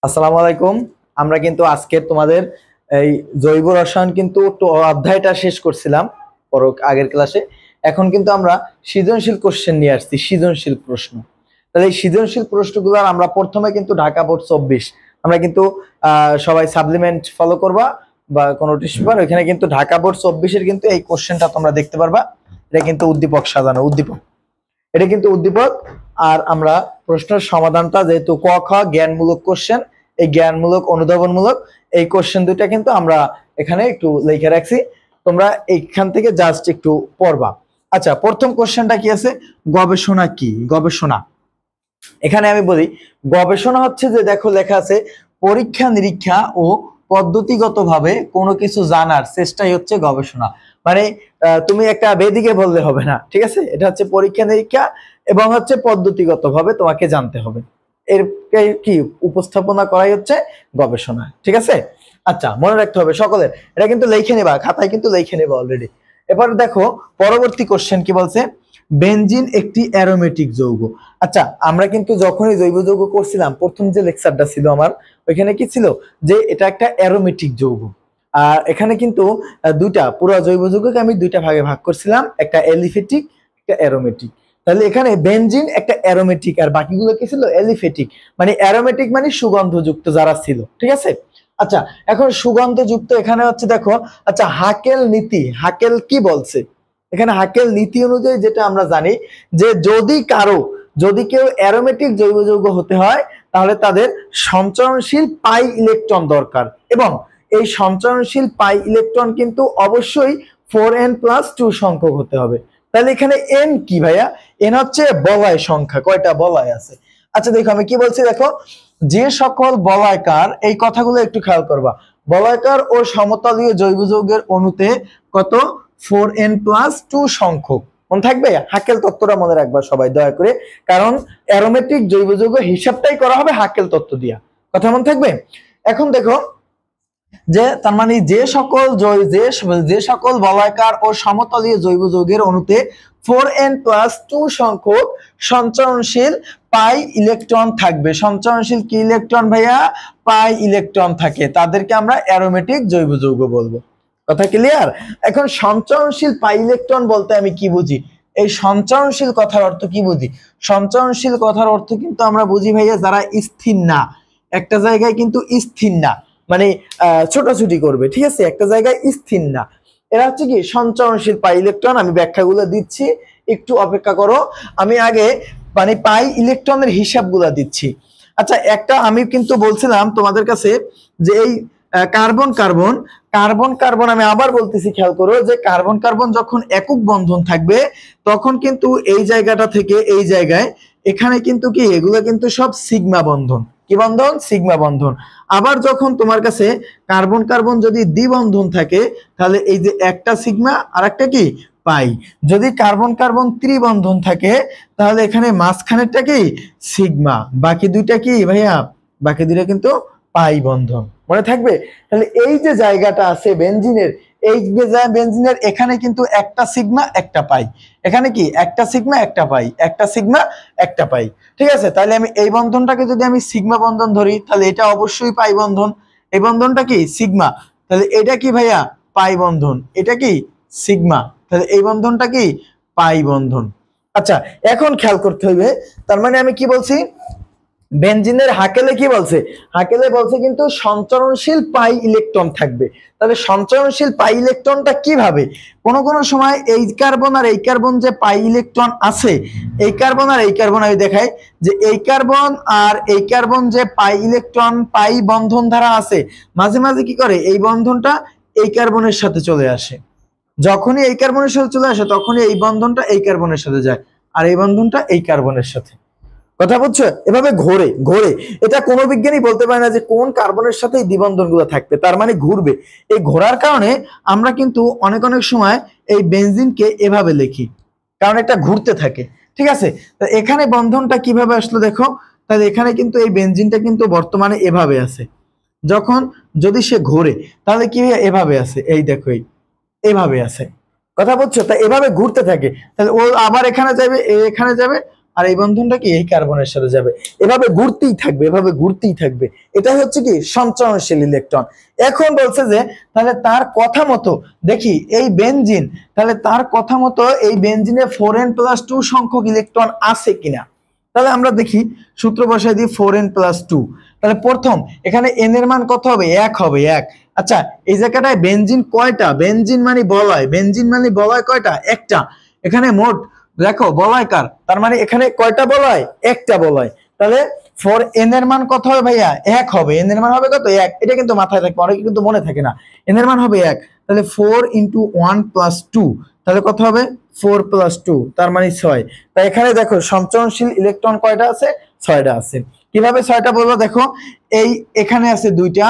আসসালামু আলাইকুম। আমরা কিন্তু আজকে তোমাদের এই জৈব রসায়ন কিন্তু অধ্যায়টা শেষ করছিলাম আগের ক্লাসে। এখন কিন্তু আমরা সৃজনশীল কোশ্চেন নিয়ে আসছি, সৃজনশীল প্রশ্ন। তাহলে এই সৃজনশীল প্রশ্নগুলো আমরা প্রথমে কিন্তু ঢাকা বোর্ড 24 আমরা কিন্তু সবাই সাপ্লিমেন্ট ফলো করবা বা কোনো টিস্যু পেপার, ওইখানে কিন্তু ঢাকা বোর্ড 24-এর কিন্তু এই কোশ্চেনটা তোমরা দেখতে পারবা। এটা কিন্তু উদ্দীপক সাজানো, উদ্দীপক, এটা কিন্তু উদ্দীপক। আর আমরা প্রশ্নের সমাধানটা যেহেতু ক খ জ্ঞানমূলক কোশ্চেন, এই জ্ঞানমূলক অনুধাবনমূলক এই কোশ্চেন দুইটা কিন্তু আমরা এখানে একটু লিখে রাখছি, তোমরা এইখান থেকে জাস্ট একটু পড়বা। আচ্ছা, প্রথম কোশ্চেনটা কি আছে, গবেষণা কি? গবেষণা, এখানে আমি বলি গবেষণা হচ্ছে যে, দেখো লেখা আছে পরীক্ষা নিরীক্ষা ও পদ্ধতিগতভাবে কোনো কিছু জানার চেষ্টাই হচ্ছে গবেষণা। মানে তুমি একটা বেদিকে বললে হবে না, ঠিক আছে? এটা হচ্ছে পরীক্ষা নিরীক্ষা এবং হচ্ছে পদ্ধতিগতভাবে তোমাকে জানতে হবে, এর কি উপস্থাপনা করাই হচ্ছে গবেষণা, ঠিক আছে? আচ্ছা, মনে রাখতে হবে সকলের, এটা কিন্তু লিখে নেবা, খাতায় কিন্তু লিখে নেবা অলরেডি। এবার দেখো পরবর্তী কোশ্চেন কি বলছে, বেনজিন একটি অ্যারোমেটিক যৌগ। আচ্ছা, আমরা কিন্তু যখনই জৈব যৌগ করছিলাম, প্রথম যে লেকচারটা ছিল আমার, ওইখানে কি ছিল যে এটা একটা অ্যারোমেটিক যৌগ। আর এখানে কিন্তু দুইটা, পুরো জৈব যৌগকে আমি দুইটা ভাগে ভাগ করছিলাম, একটা এলিফেটিক, একটা অ্যারোমেটিক। তাহলে এখানে বেনজিন একটা অ্যারোমেটিক আর বাকিগুলো কি ছিল, এলিফেটিক। মানে অ্যারোমেটিক মানে সুগন্ধযুক্ত যারা ছিল, ঠিক আছে? আচ্ছা, এখন সুগন্ধযুক্ত এখানে হচ্ছে দেখো, আচ্ছা হাকেল নীতি, হাকেল কি বলছে এখানে? হাকেল নীতি অনুযায়ী যেটা আমরা জানি যে যদি কেউ অ্যারোমেটিক জৈব যৌগ হতে হয়, তাহলে তাদের সঞ্চরণশীল পাই ইলেকট্রন দরকার, এবং এই সঞ্চরণশীল পাই ইলেকট্রন কিন্তু অবশ্যই 4n+2 সংখ্যক হতে হবে। তাহলে এখানে এন কি ভাইয়া? এন হচ্ছে বলয় সংখ্যা, কয়টা বলয় আছে। আচ্ছা দেখো আমি কি বলছি, দেখো যে সকল বলয়াকার, এই কথাগুলো একটু খেয়াল করবা, বলয়াকার ও সমতলীয় জৈব যৌগের অণুতে কত 4n+2 সংখ্যক, মনে থাকবে? হাকেল তত্ত্বটা মনে রাখবা সবাই দয়া করে, কারণ অ্যারোমেটিক জৈব যৌগ হিসাবটাই করা হবে হাকেল তত্ত্ব দিয়া, কথা মনে থাকবে। এখন দেখো যে তার মানে যে সকল বলয়াকার ও সমতলীয় জৈব যৌগের অণুতে 4n+2 সংখ্যক সঞ্চরণশীল পাই ইলেকট্রন থাকবে। সঞ্চরণশীল কি ইলেকট্রন ভাইয়া? পাই ইলেকট্রন থাকে, তাদেরকে আমরা অ্যারোমেটিক জৈব যৌগ বলবো। কথা ক্লিয়ার? এখন সঞ্চরণশীল পাই ইলেকট্রন বলতে আমি কি বুঝি? এই সঞ্চরণশীল কথার অর্থ কি বুঝি? সঞ্চরণশীল কথার অর্থ কিন্তু আমরা বুঝি ভাইয়া যারা স্থির না, একটা জায়গায় কিন্তু স্থির না, মানে ছোটাছুটি করবে, ঠিক আছে? একটা জায়গায় স্থির না, এরা হচ্ছে কি সঞ্চরণশীল পাই ইলেকট্রন। আমি ব্যাখ্যাগুলো দিচ্ছি, একটু অপেক্ষা করো, আমি আগে মানে পাই ইলেকট্রনের হিসাবগুলো দিচ্ছি। আচ্ছা, একটা আমি কিন্তু বলছিলাম তোমাদের কাছে যে এই কার্বন কার্বন কার্বন কার্বন আমি আবার বলতেছি, খেয়াল করো যে কার্বন কার্বন যখন একক বন্ধন থাকবে, তখন কিন্তু এই জায়গাটা থেকে এই জায়গায় এখানে কিন্তু কি এগুলো কিন্তু সব সিগমা বন্ধন, কি বন্ধন? সিগমা বন্ধন। আবার যখন তোমার কাছে কার্বন কার্বন যদি দ্বিবন্ধন থাকে, তাহলে এই যে একটা সিগমা আর একটা কি পাই। যদি কার্বন কার্বন ত্রিবন্ধন থাকে, তাহলে এখানে মাঝখানেরটা কি সিগমা, বাকি দুইটা কি ভাইয়া? বাকি দুইটা কিন্তু পাই বন্ধন, মনে থাকবে? তাহলে এই যে জায়গাটা আছে বেনজিনের, এই বেনজিনের এখানে কিন্তু একটা সিগমা একটা পাই, এখানে কি একটা সিগমা একটা পাই, একটা সিগমা একটা পাই, ঠিক আছে? তাহলে আমি এই বন্ধনটাকে যদি আমি সিগমা বন্ধন ধরি, তাহলে এটা অবশ্যই পাই বন্ধন। এই বন্ধনটা কি সিগমা, তাহলে এটা কি ভাইয়া? পাই বন্ধন। এটা কি সিগমা, তাহলে এই বন্ধনটা কি পাই বন্ধন। আচ্ছা, এখন খেয়াল করতে হবে, তার মানে আমি কি বলছি, বেনজিনের হাকেলে কি বলছে? হাকেলে বলছে কিন্তু সঞ্চরণশীল পাই ইলেকট্রন থাকবে। তাহলে সঞ্চরণশীল পাই ইলেকট্রনটা কিভাবে? কোনো সময় এই কার্বন আর এই কার্বন যে পাই ইলেকট্রন আছে, এই কার্বন আর এই কার্বন আমি দেখাই যে এই কার্বন আর এই কার্বন যে পাই ইলেকট্রন পাই বন্ধন দ্বারা আছে, মাঝে মাঝে কি করে এই বন্ধনটা এই কার্বনের সাথে চলে আসে। যখনই এই কার্বনের সাথে চলে আসে, তখনই এই বন্ধনটা এই কার্বনের সাথে যায়, আর এই বন্ধনটা এই কার্বনের সাথে, কথা বুঝছো? এভাবে ঘোরে ঘোরে, এটা কোনো বিজ্ঞানী বলতে পারে না যে কোন কার্বনের সাথে এই দ্বিবন্ধন গুলো থাকবে, তার মানে ঘুরবে। এই ঘোরার কারণে আমরা কিন্তু অনেক সময় এই বেনজিনকে এভাবে লিখি, কারণ এটা ঘুরতে থাকে, ঠিক আছে? তো এখানে বন্ধনটা কিভাবে আসলো দেখো, তাহলে এখানে কিন্তু এই বেনজিনটা কিন্তু বর্তমানে এভাবে আছে, যখন যদি সে ঘোরে তাহলে কি এভাবে আছে, এই দেখো এইভাবে আছে, কথা বুঝছো? তা এভাবে ঘুরতে থাকে, তাহলে ও আবার এখানে যাবে, এখানে যাবে, আর এই বন্ধনটা কি এই কার্বনের সাথে যাবে, এভাবে ঘুরতেই থাকবে, এভাবে ঘুরতেই থাকবে। এটা হচ্ছে কি সঞ্চরণশীল ইলেকট্রন। এখন বলছে যে তাহলে তার কথা মতো দেখি এই বেনজিন, তাহলে তার কথা মতো এই বেনজিনে 4n+2 সংখ্যক ইলেকট্রন আছে কিনা। তাহলে আমরা দেখি সূত্র বসাই দিই 4n+2। তাহলে প্রথম এখানে n এর মান কত হবে, 1 হবে, 1। আচ্ছা এই জায়গাটায় বেনজিন কয়টা, বেনজিন মানে বলয়, বেনজিন মানে বলয় কয়টা, একটা। এখানে মোট দেখো বলয়কার, তার মানে এখানে কয়টা বলয়, একটা বলয়। তাহলে 4n এর মান কত হবে ভাইয়া, 1 হবে। n এর মান হবে কত, 1। এটা কিন্তু মাথায় থাকবে, অনেকে কিন্তু মনে থাকে না। n এর মান হবে 1। তাহলে 4 × 1 + 2, তাহলে কত হবে 4 + 2, তার মানে 6। তাই এখানে দেখো সঞ্চরণশীল ইলেকট্রন কয়টা আছে, 6টা আছে। কিভাবে 6টা বলবো, দেখো এই এখানে আছে 2টা,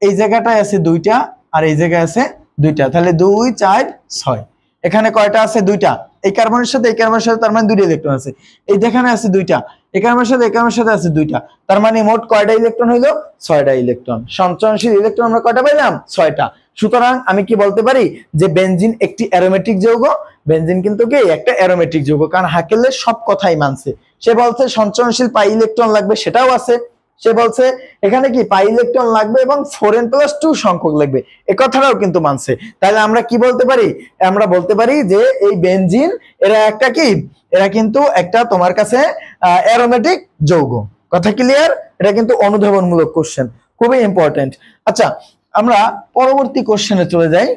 এই জায়গাটায় আছে 2টা, আর এই জায়গায় আছে 2টা, তাহলে 2 4 6। এখানে কয়টা আছে, 2টা। এই কার্বনের সাথে এই কার্বনের সাথে, তার মানে 2টা ইলেকট্রন আছে। এই যেখানে আছে 2টা, এই কার্বনের সাথে এই কার্বনের সাথে আছে 2টা, তার মানে মোট কয়টা ইলেকট্রন হইলো, 6টা ইলেকট্রন। সঞ্চরণশীল ইলেকট্রন আমরা কয়টা পাইলাম, 6টা। সুতরাং আমি কি বলতে পারি যে বেনজিন একটি অ্যারোমেটিক যৌগ। বেনজিন কিন্তু কি একটা অ্যারোমেটিক যৌগ, কারণ হাকেলের সব কথাই মানছে। সে বলছে সঞ্চরণশীল পাই ইলেকট্রন লাগবে, সেটাও আছে। সে বলছে এখানে কি পাই ইলেকট্রন লাগবে এবং 4n+2 সংখ্যক লাগবে, এই কথাটাও কিন্তু মানছে। তাহলে আমরা কি বলতে পারি, আমরা বলতে পারি যে এই বেনজিন এরা একটা কি, এরা কিন্তু একটা তোমার কাছে অ্যারোমেটিক যৌগ। কথা ক্লিয়ার? এটা কিন্তু অনুধাবনমূলক কোশ্চেন, খুবই ইম্পর্টেন্ট। আচ্ছা আমরা পরবর্তী কোশ্চেনে চলে যাই।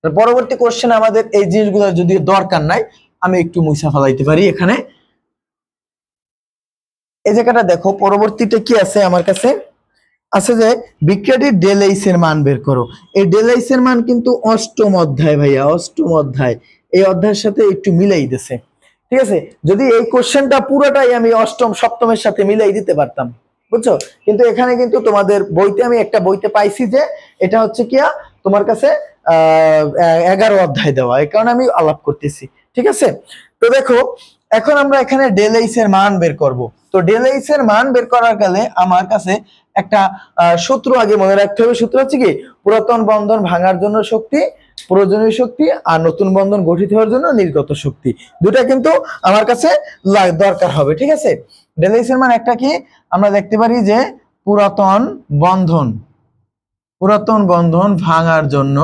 পরবর্তী কোশ্চেনে আমাদের এই জিনিসগুলো যদি দরকার নাই, আমি একটু মুছা ফেলাইতে পারি। এখানে এই জায়গাটা দেখো, পরবর্তীতে কি আছে আমার কাছে, আছে যে বিক্রিয়াটির ΔH এর মান বের করো। এই ΔH এর মান কিন্তু 8ম অধ্যায় ভাইয়া, 8ম অধ্যায়, এই অধ্যায়ের সাথে একটু মিলাই দিছে। ঠিক আছে, যদি এই কোশ্চেনটা পুরোটাই আমি 8ম 7মের সাথে মিলাই দিতে পারতাম, বুঝছো, কিন্তু এখানে কিন্তু তোমাদের বইতে আমি একটা বইতে পাইছি যে এটা হচ্ছে কি তোমার কাছে 11 অধ্যায় দেওয়া, এই কারণে আমি আলাপ করতেছি। ঠিক আছে, তো দেখো এখন আমরা এখানে ΔH এর মান বের করব। তো ΔH এর মান বের করার গেলে আমার কাছে একটা সূত্র আগে মনে রাখতে হবে। সূত্র হচ্ছে কি, পুরাতন বন্ধন ভাঙার জন্য শক্তি, প্রয়োজনীয় শক্তি, আর নতুন বন্ধন গঠিত হওয়ার জন্য নির্গত শক্তি, দুটা কিন্তু আমার কাছে দরকার হবে। ঠিক আছে, ΔH এর মান একটা কি, আমরা দেখতে পারি যে পুরাতন বন্ধন ভাঙার জন্য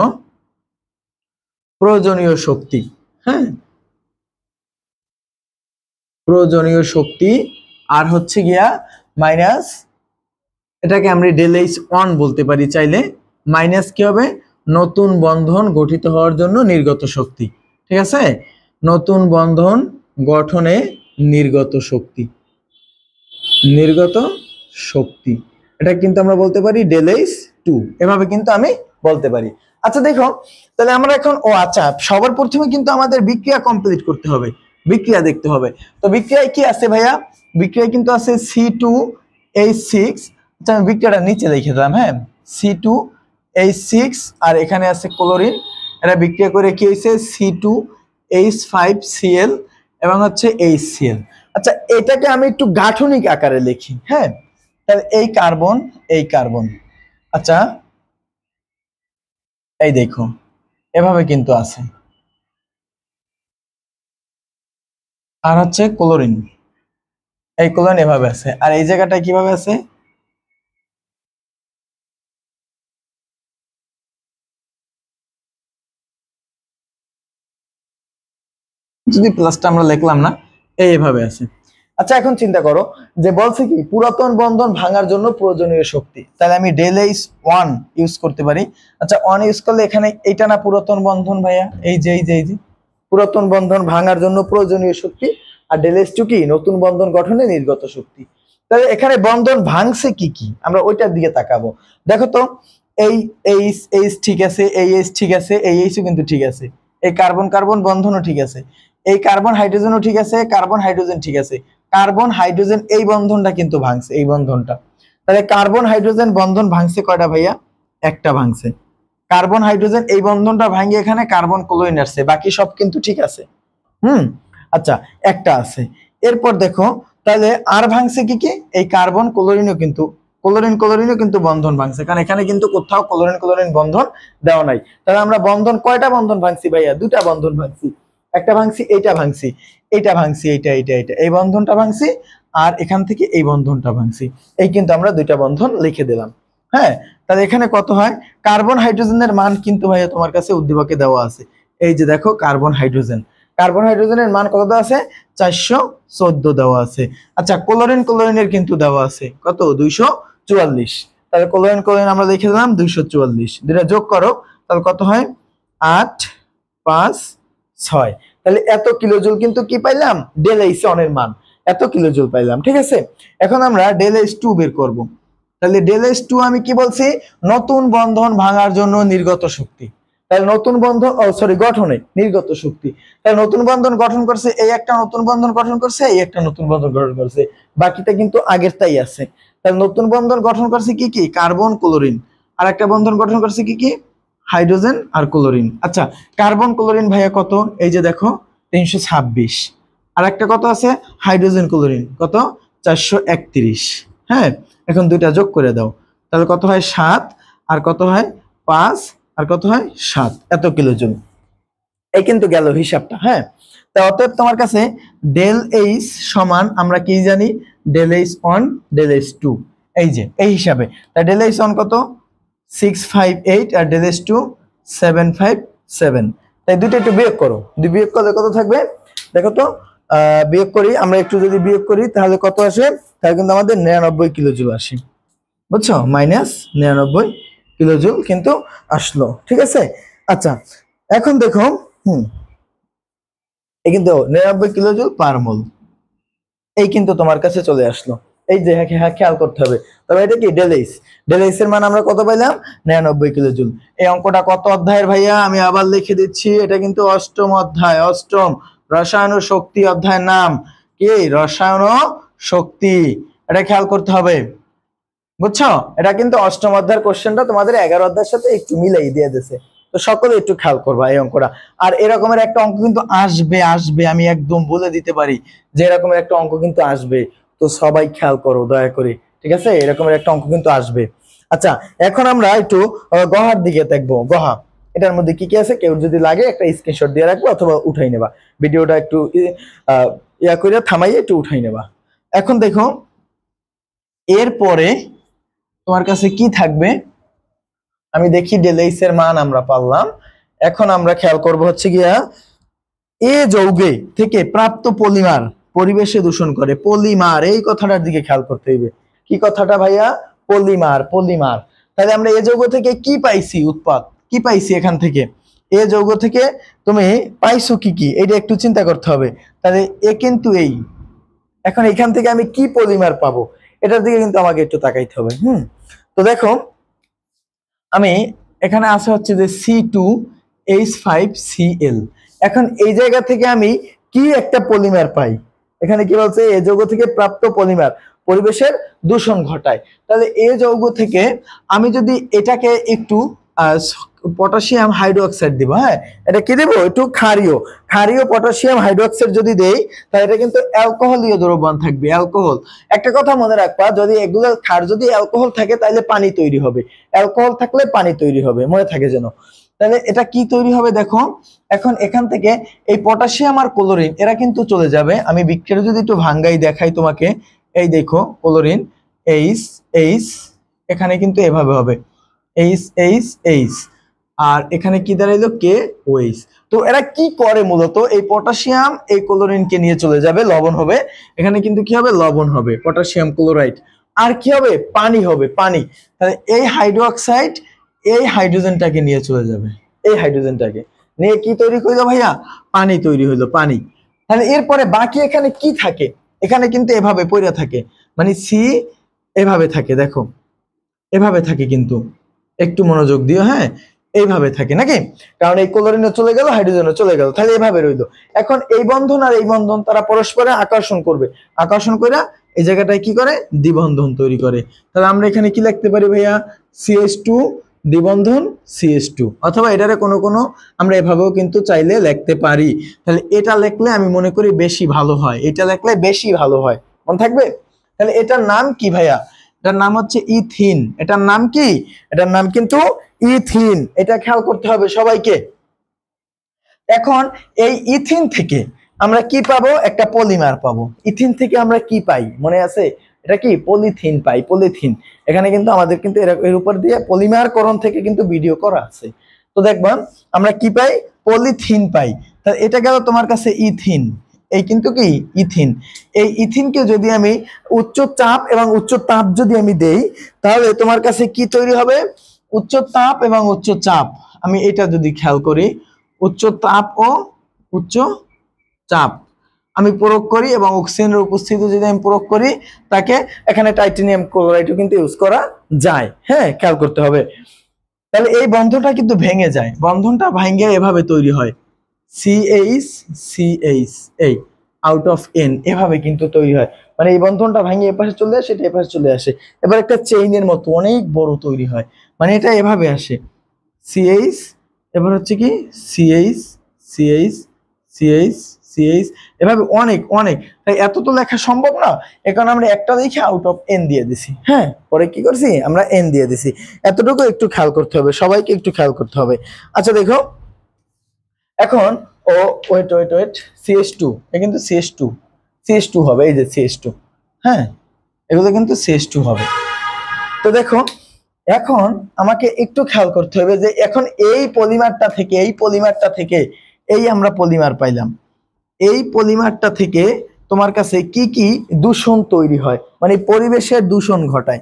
প্রয়োজনীয় শক্তি, হ্যাঁ প্রয়োজনীয় শক্তি, আর হচ্ছে গিয়া মাইনাস, এটাকে আমরা ΔH1 বলতে পারি চাইলে, মাইনাস কি হবে, নতুন বন্ধন গঠিত হওয়ার জন্য নির্গত শক্তি। ঠিক আছে, নতুন বন্ধন গঠনে নির্গত শক্তি, এটা কিন্তু আমরা বলতে পারি ΔH2, এভাবে কিন্তু আমি বলতে পারি। আচ্ছা দেখো, তাহলে আমরা এখন আচ্ছা সবার প্রথমে কিন্তু আমাদের বিক্রিয়া কমপ্লিট করতে হবে, বিক্রিয়া দেখতে হবে। তো বিক্রিয়ায় কি আছে ভাইয়া, বিক্রিয়ায় কিন্তু আছে C2H6। আচ্ছা আমি বিক্রিয়াটা নিচে লিখে দিলাম, হ্যাঁ C2H6, আর এখানে আছে ক্লোরিন। এটা বিক্রিয়া করে কি হয়েছে, C2H5Cl এবং হচ্ছে HCl। আচ্ছা এটাকে আমি একটু গাঠনিক আকারে লিখি, হ্যাঁ তাহলে এই কার্বন, আচ্ছা এই দেখো এভাবে কিন্তু আছে, আর হচ্ছে ক্লোরিন, এই ক্লোরিন এভাবে আছে, আর এই জায়গাটায় কিভাবে আছে, যদি প্লাসটা আমরা লিখলাম না, এইভাবে আছে। আচ্ছা এখন চিন্তা করো যে বলছে কি পুরাতন বন্ধন ভাঙার জন্য প্রয়োজনীয় শক্তি, তাহলে আমি ΔH1 ইউজ করতে পারি। আচ্ছা 1 ইউজ করলে এখানে এইটা না পুরাতন বন্ধন ভাইয়া, এই যে পুরাতন বন্ধন ভাঙার জন্য প্রয়োজনীয় শক্তি, আর ΔH2 কি নতুন বন্ধন গঠনে নির্গত শক্তি। তাহলে এখানে বন্ধন ভাঙছে কি কি, আমরা ওইটার দিকে তাকাবো। দেখো তো এই H ঠিক আছে, এই H ঠিক আছে, এই H কিন্তু ঠিক আছে, এই কার্বন কার্বন বন্ধনও ঠিক আছে, এই কার্বন হাইড্রোজেনও ঠিক আছে, কার্বন হাইড্রোজেন ঠিক আছে, কার্বন হাইড্রোজেন এই বন্ধনটা কিন্তু ভাঙছে, এই বন্ধনটা। তাহলে কার্বন হাইড্রোজেন বন্ধন ভাঙছে কয়টা ভাইয়া, একটা ভাঙছে। কার্বন হাইড্রোজেন এই বন্ধনটা ভাঙিয়ে এখানে কার্বন ক্লোরিন আসছে, বাকি সব কিন্তু ঠিক আছে। আচ্ছা একটা আছে। এরপর দেখো তাহলে আর ভাঙছে কি কি, এই কার্বন ক্লোরিনও কিন্তু বন্ধন ভাঙছে, কারণ এখানে কিন্তু কোথাও ক্লোরিন বন্ধন দেওয়া নাই। তাহলে আমরা বন্ধন কয়টা বন্ধন ভাঙছি ভাইয়া, দুটা বন্ধন ভাঙছি। একটা ভাঙছি, এইটা ভাঙছি, এইটা ভাঙছি, এইটা এইটা এইটা এই বন্ধনটা ভাঙছি, আর এখান থেকে এই বন্ধনটা ভাঙছি। এই কিন্তু আমরা দুইটা বন্ধন লিখে দিলাম। হ্যাঁ, তাহলে এখানে কত হয়? কার্বন হাইড্রোজেনের মান কিন্তু ভাইয়া তোমার কাছে উদ্দীপকে দেওয়া আছে। এই যে দেখো কার্বন হাইড্রোজেনের মান কত দেওয়া আছে? 414 দেওয়া আছে। আচ্ছা, ক্লোরিনের কিন্তু দেওয়া আছে কত? 244। তাহলে ক্লোরিন আমরা লিখে দিলাম 244, দুটা যোগ করো তাহলে কত হয়? 8, 5, 6। তাহলে এত কিলোজুল কিন্তু কি পাইলাম? ডেল এইচ অনের মান এত কিলোজুল পাইলাম। ঠিক আছে, এখন আমরা ডেল এইচ টু বের করব। তাহলে ডেল এইচ টু আমি কি বলছি? নতুন বন্ধন ভাঙার জন্য নির্গত শক্তি। তাহলে নতুন বন্ধন গঠনে নির্গত শক্তি। তাহলে নতুন বন্ধন গঠন করছে, এই একটা নতুন বন্ধন গঠন করছে, এই একটা নতুন বন্ধন গঠন করছে, বাকিটা কিন্তু আগেরটাই আছে। তাহলে নতুন বন্ধন গঠন করছে কি কি? Carbon chlorine. আর একটা বন্ধন গঠন করছে কি কি? হাইড্রোজেন আর ক্লোরিন। আচ্ছা, কার্বন ক্লোরিন ভাইয়া কত? এই যে দেখো 326। আর একটা কত আছে? হাইড্রোজেন ক্লোরিন কত? 431। হ্যাঁ, এখন দুইটা যোগ করে দাও তাহলে কত হয়? 7। আর কত হয়? 5। আর কত হয়? 7। এত কিলোজুল। এই কিন্তু গেল হিসাবটা। হ্যাঁ, তা অতএব তোমার কাছে ডেল এইচ সমান আমরা কি জানি? ডেল এইচ অন ডেল এইচ টু। এই যে এই হিসাবে, তা ডেল এইচ অন কত? 658 আর ডেল এইচ টু 757। তাই দুটো একটু বিয়োগ করো, বিয়োগ করলে কত থাকবে দেখো তো। বিয়োগ করি আমরা একটু, যদি বিয়োগ করি তাহলে কত আসে? তাহলে কিন্তু আমাদের 99 কিলোজুল আসে। বুঝছো? মাইনাস 99 কিলোজুল কিন্তু আসলো। ঠিক আছে, আচ্ছা এখন দেখো, এই কিন্তু 99 কিলোজুল পার মোল, এই কিন্তু তোমার কাছে চলে আসলো। এই যে হ্যাঁ খেয়াল করতে হবে। তবে এটা কি? ডেল এইচ এর মান আমরা কত পাইলাম? 99 কিলোজুল। এই অঙ্কটা কত অধ্যায়ের ভাইয়া? আমি আবার লিখে দিচ্ছি, এটা কিন্তু অষ্টম অধ্যায়, অষ্টম রসায়ন ও শক্তি অধ্যায়ের নাম কি? রসায়ন ও শক্তি। এটা খেয়াল করতে হবে, বুঝছো? এটা কিন্তু অষ্টম অধ্যায়ের কোশ্চেনটা তোমাদের 11 অধ্যায়ের সাথে একটু মিলাই দিয়ে দিয়েছে, তো সকলে একটু খেয়াল করবা এই অঙ্কটা। আর এরকমের একটা অঙ্ক কিন্তু আসবে, আমি একদম বলে দিতে পারি যে এরকমের একটা অঙ্ক কিন্তু আসবে, তো সবাই খেয়াল করো দয়া করে। ঠিক আছে, এরকমের একটা অঙ্ক কিন্তু আসবে। আচ্ছা, এখন আমরা একটু গহার দিকে দেখবো। গহা, এটার মধ্যে কি কি আছে? কেউ যদি লাগে একটা স্ক্রিনশট দিয়ে রাখবো অথবা উঠাই নেবা, ভিডিওটা একটু ইয়া করে থামাইয়ে একটু উঠাই নেবা। এখন দেখো এরপরে তোমার কাছে কি থাকবে? আমি দেখি ডেল এইচ এর মান আমরা পারলাম। এখন আমরা খেয়াল করব হচ্ছে গিয়া এ যৌগে থেকে প্রাপ্ত পলিমার পরিবেশে দূষণ করে। পলিমার, এই কথাটার দিকে খেয়াল করতে হইবে। কি কথাটা ভাইয়া? পলিমার। তাহলে আমরা এ যৌগ থেকে কি পাইছি? উৎপাদ কি পাইছি এখান থেকে? এ যৌগ থেকে তুমি পাইছো কি কি, এটা একটু চিন্তা করতে হবে। তাহলে এ কিন্তু এই, এখন এখান থেকে আমি কি পলিমার পাবো, এটার দিকে কিন্তু আমাকে একটু তাকাইতে হবে। তো দেখো আমি এখানে আছে হচ্ছে যে C2H5Cl। এখন এই জায়গা থেকে আমি কি একটা পলিমার পাই? এখানে কি বলছে? এই যৌগ থেকে প্রাপ্ত পলিমার পরিবেশের দূষণ ঘটায়। তাহলে এই যৌগ থেকে আমি যদি এটাকে একটু পটাশিয়াম হাইড্রোক্সাইড দিব, হ্যাঁ এটা কি দেবো? একটু ক্ষারীয় পটাশিয়াম হাইড্রোক্সাইড যদি দেই তাহলে এটা কিন্তু অ্যালকোহলীয় দ্রবণ থাকবে, অ্যালকোহল। একটা কথা মনে রাখবা, যদি এগুলো ক্ষার যদি অ্যালকোহল থাকে তাহলে পানি তৈরি হবে, অ্যালকোহল থাকলে পানি তৈরি হবে, মনে থাকে যেন। তাহলে এটা কি তৈরি হবে দেখো, এখন এখান থেকে এই পটাশিয়াম আর ক্লোরিন এরা কিন্তু চলে যাবে। আমি বিক্রিয়া যদি একটু ভাঙ্গাই দেখাই তোমাকে, এই দেখো ক্লোরিন এইচ এইচ, এখানে কিন্তু এভাবে হবে এইচ এইচ এইচ, আর এখানে কি দাঁড়াইলো? কে ওএইচ। তো এরা কি করে? মূলত এই পটাশিয়াম এই ক্লোরিনকে নিয়ে চলে যাবে, লবণ হবে। এখানে কিন্তু কি হবে? লবণ হবে, পটাশিয়াম ক্লোরাইড। আর কি হবে? পানি হবে, পানি। তাহলে এই হাইড্রোক্সাইড এই হাইড্রোজেনটাকে নিয়ে চলে যাবে, এই হাইড্রোজেনটাকে নিয়ে কি তৈরি হইলো ভাইয়া? পানি তৈরি হইলো, পানি। তাহলে এরপরে বাকি এখানে কি থাকে? এখানে কিন্তু এভাবে পড়ে থাকে, মানে সি এভাবে থাকে, দেখো এভাবে থাকে কিন্তু, একটু মনোযোগ দিও। হ্যাঁ, এইভাবে থাকে নাকি? কারণ এই ক্লোরিনও চলে গেল, হাইড্রোজেনও চলে গেল, তাহলে এভাবে রইলো। এখন এই বন্ধন আর এই বন্ধন তারা পরস্পরে আকর্ষণ করবে, আকর্ষণ করে এই জায়গাটায় কি করে? দ্বিবন্ধন তৈরি করে। তাহলে আমরা এখানে কি লিখতে পারি ভাইয়া? CH2 দ্বিবন্ধন CH2, অথবা এটারে কোনো আমরা এভাবেও কিন্তু চাইলে লিখতে পারি। তাহলে এটা লিখলে আমি মনে করি বেশি ভালো হয়, এটা লিখলে বেশি ভালো হয়, মনে থাকবে? তাহলে এটার নাম কি ভাইয়া? এটার নাম হচ্ছে ইথিন। এটার নাম কি? এটার নাম কিন্তু ইথিন, এটা খেয়াল করতে হবে সবাইকে। এখন এই ইথিন থেকে আমরা কি পাবো, একটা পলিমার পাবো। ইথিন থেকে আমরা কি পাই মনে আছে, এটা কি পলিথিন পাই, পলিথিন। এখানে কিন্তু আমাদের কিন্তু এর উপর দিয়ে পলিমারকরণ থেকে কিন্তু ভিডিও করা আছে। তো দেখবা আমরা কি পাই, পলিথিন পাই। তা এটা গেল তোমার কাছে ইথিন, এই কিন্তু কি ইথিন। এই ইথিনকে যদি আমি উচ্চ চাপ এবং উচ্চ তাপ যদি আমি দেই, তাহলে তোমার কাছে কি তৈরি হবে, উচ্চ তাপ এবং উচ্চ চাপ। আমি এটা যদি খেয়াল করি, উচ্চ তাপ ও উচ্চ চাপ আমি প্রয়োগ করি এবং অক্সিজেনের উপস্থিতি যদি আমি প্রয়োগ করি, তাকে এখানে টাইটানিয়াম ক্লোরাইডও কিন্তু ইউজ করা যায়। হ্যাঁ, খেয়াল করতে হবে। তাহলে এই বন্ধনটা কিন্তু ভেঙে যায়, বন্ধনটা ভাঙে এভাবে তৈরি হয় CH CH, এই আউট অফ N এভাবে কিন্তু তৈরি হয়। মানে এই বন্ধনটা ভাঙে এপাশে চলে আসে, এটা এপাশে চলে আসে, এবার একটা চেইনের মতো অনেক বড় তৈরি হয়। মানে এটা এভাবে আসে CH, এবার হচ্ছে কি CH CH CH CH, এভাবে অনেক অনেক। তাই এত তো লেখা সম্ভব না, এখন আমরা একটা লিখে আউট অফ N দিয়ে দিছি। হ্যাঁ, পরে কি করছি আমরা N দিয়ে দিছি। এতটুকু একটু খেয়াল করতে হবে, সবাইকে একটু খেয়াল করতে হবে। আচ্ছা দেখো, এখন ও ওয়েট ওয়েট ওয়েট CH2, এ কিন্তু CH2 হবে, এই যে CH2। হ্যাঁ, এগুলো কিন্তু CH2 হবে। তো দেখো এখন আমাকে একটু খেয়াল করতে হবে যে এখন এই পলিমারটা থেকে এই আমরা পলিমার পাইলাম, এই পলিমারটা থেকে তোমার কাছে কি কি দূষণ তৈরি হয়, মানে পরিবেশের দূষণ ঘটায়।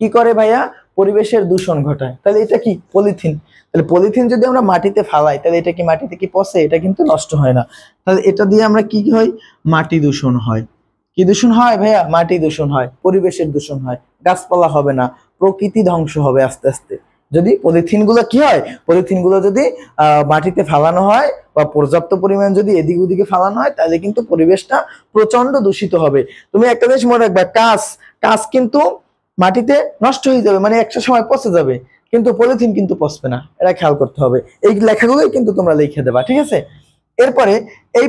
কি করে ভাইয়া, পরিবেশের দূষণ ঘটায়। তাহলে এটা কি পলিথিন। তাহলে পলিথিন যদি আমরা মাটিতে ফালাই, তাহলে এটা কি মাটিতে কি পচে, এটা কিন্তু নষ্ট হয় না। তাহলে এটা দিয়ে আমরা কি হয়, মাটি দূষণ হয়। কি দূষণ হয় ভাইয়া, মাটি দূষণ হয়, পরিবেশের দূষণ হয়, গাছপালা হবে না, প্রকৃতি ধ্বংস হবে আস্তে আস্তে। যদি পলিথিন গুলো কি হয়, পলিথিন গুলো যদি মাটিতে ফালানো হয় বা পর্যাপ্ত পরিমাণ যদি এদিক ওদিকে ফালানো হয়, তাহলে কিন্তু পরিবেশটা প্রচন্ড দূষিত হবে। তুমি একটা জিনিস মনে রাখবে, কাঁচ কিন্তু মাটিতে নষ্ট হয়ে যাবে, মানে একটা সময় পচে যাবে, কিন্তু পলিথিন কিন্তু পচবে না, এটা খেয়াল করতে হবে। এই লেখাগুলোই কিন্তু তোমরা লিখে দেবা, ঠিক আছে। এরপরে এই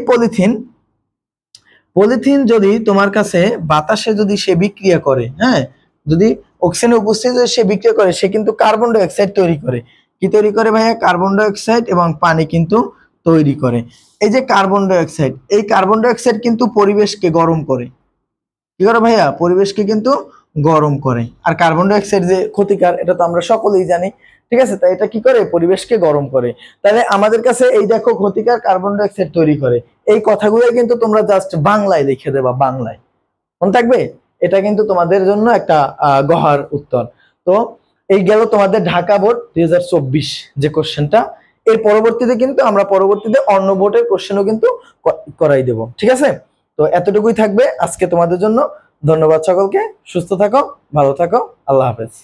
পলিথিন যদি তোমার কাছে বাতাসে যদি সে বিক্রিয়া করে, হ্যাঁ, যদি অক্সিজেনের উপস্থিতি যদি সে বিক্রিয়া করে, সে কিন্তু কার্বন ডাই অক্সাইড তৈরি করে। কি তৈরি করে ভাইয়া, কার্বন ডাই অক্সাইড এবং পানি কিন্তু তৈরি করে। এই যে কার্বন ডাই অক্সাইড, এই কার্বন ডাই অক্সাইড কিন্তু পরিবেশকে গরম করে। কি করে ভাইয়া, পরিবেশকে কিন্তু গরম করে। আর কার্বন ডাই অক্সাইড যে ক্ষতিকর, এটা তো আমরা সকলেই জানি, ঠিক আছে। তাই এটা কি করে, পরিবেশকে গরম করে। তাহলে আমাদের কাছে এই দেখো ক্ষতিকর কার্বন ডাই অক্সাইড তৈরি করে, এই কথাগুলো কিন্তু তোমরা জাস্ট বাংলায় লিখে দেবা, বাংলায় মনে থাকবে। এটা কিন্তু তোমাদের জন্য একটা গহর উত্তর। তো এই গেল তোমাদের ঢাকা বোর্ড 2024 যে কোশ্চেনটা। এর পরবর্তীতে কিন্তু আমরা পরবর্তীতে অন্য বোর্ডের কোশ্চেনও কিন্তু করাই দেব, ঠিক আছে। তো এতটুকুই থাকবে আজকে তোমাদের জন্য। ধন্যবাদ সকলকে, সুস্থ থাকো, ভালো থাকো, আল্লাহ হাফেজ।